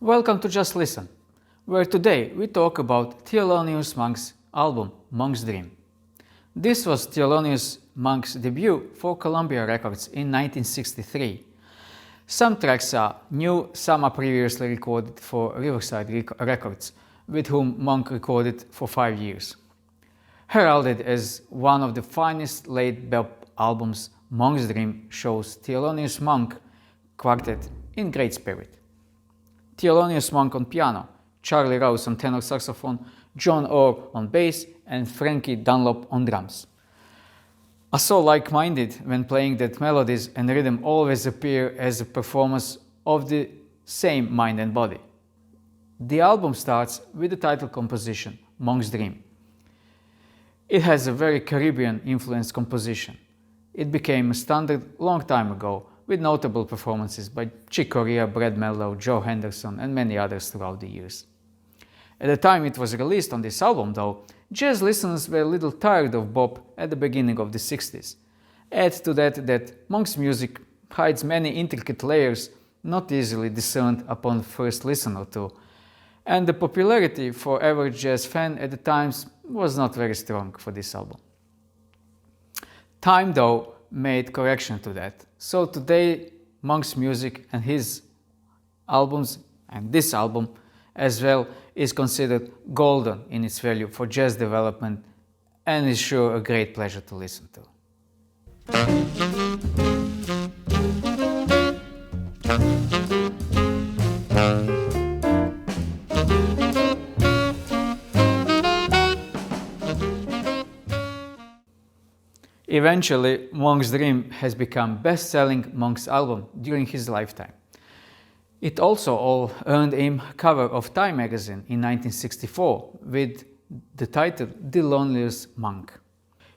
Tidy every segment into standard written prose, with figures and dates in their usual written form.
Welcome to Just Listen, where today we talk about Thelonious Monk's album Monk's Dream. This was Thelonious Monk's debut for Columbia Records in 1963. Some tracks are new, some are previously recorded for Riverside Records, with whom Monk recorded for 5 years. Heralded as one of the finest late bop albums, Monk's Dream shows Thelonious Monk quartet in great spirit. Thelonious Monk on piano, Charlie Rouse on tenor saxophone, John Orr on bass, and Frankie Dunlop on drums. Are so like-minded when playing that melodies and rhythm always appear as a performance of the same mind and body. The album starts with the title composition, Monk's Dream. It has a very Caribbean-influenced composition. It became a standard long time ago, with notable performances by Chick Corea, Brad Mello, Joe Henderson, and many others throughout the years. At the time it was released on this album, though, jazz listeners were a little tired of bop at the beginning of the 60s. Add to that Monk's music hides many intricate layers not easily discerned upon first listen or two, and the popularity for average jazz fan at the times was not very strong for this album. Time, though, made correction to that. So today, Monk's music and his albums, and this album as well, is considered golden in its value for jazz development and is sure a great pleasure to listen to. Eventually, Monk's Dream has become best-selling Monk's album during his lifetime. It also all earned him cover of Time magazine in 1964 with the title The Loneliest Monk.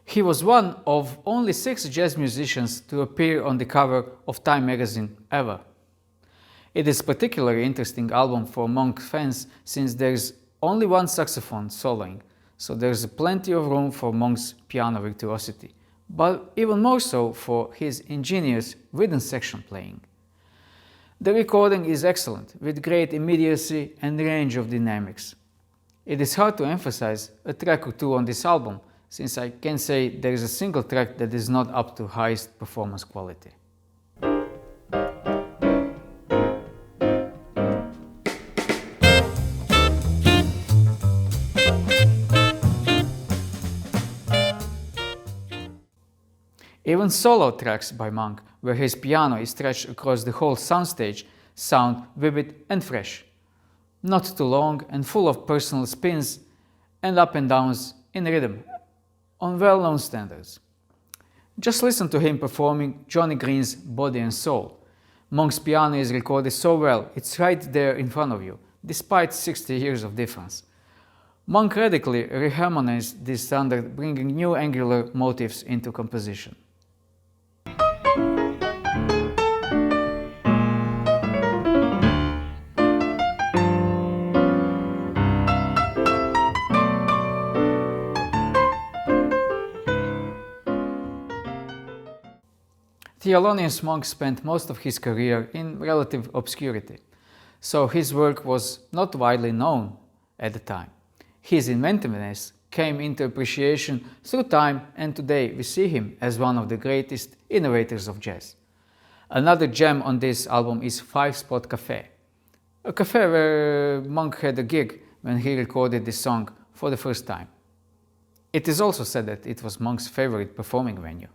He was one of only 6 jazz musicians to appear on the cover of Time magazine ever. It is a particularly interesting album for Monk fans since there is only one saxophone soloing, so there is plenty of room for Monk's piano virtuosity, but even more so for his ingenious rhythm section playing. The recording is excellent, with great immediacy and range of dynamics. It is hard to emphasize a track or two on this album, since I can say there is a single track that is not up to highest performance quality. Even solo tracks by Monk, where his piano is stretched across the whole soundstage, sound vivid and fresh. Not too long and full of personal spins and up and downs in rhythm, on well-known standards. Just listen to him performing Johnny Green's Body and Soul. Monk's piano is recorded so well, it's right there in front of you, despite 60 years of difference. Monk radically reharmonized this standard, bringing new angular motifs into composition. Thelonious Monk spent most of his career in relative obscurity, so his work was not widely known at the time. His inventiveness came into appreciation through time, and today we see him as one of the greatest innovators of jazz. Another gem on this album is Five Spot Cafe, a cafe where Monk had a gig when he recorded this song for the first time. It is also said that it was Monk's favorite performing venue.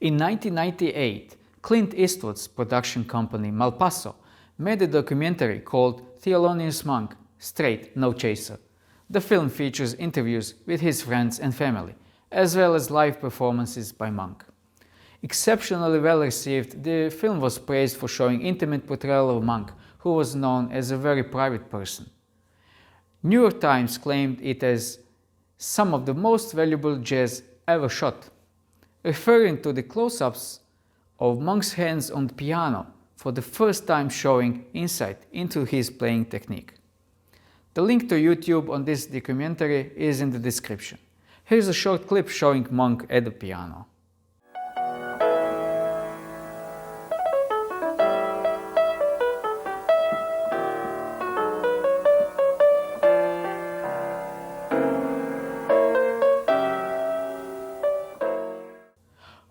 In 1998, Clint Eastwood's production company Malpaso made a documentary called Thelonious Monk, Straight No Chaser. The film features interviews with his friends and family, as well as live performances by Monk. Exceptionally well received, the film was praised for showing intimate portrayal of Monk, who was known as a very private person. New York Times claimed it as some of the most valuable jazz ever shot, referring to the close-ups of Monk's hands on the piano for the first time showing insight into his playing technique. The link to YouTube on this documentary is in the description. Here's a short clip showing Monk at the piano.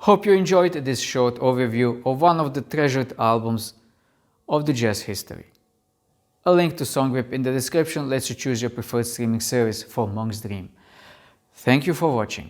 Hope you enjoyed this short overview of one of the treasured albums of the jazz history. A link to SONGWHIP in the description lets you choose your preferred streaming service for Monk's Dream. Thank you for watching.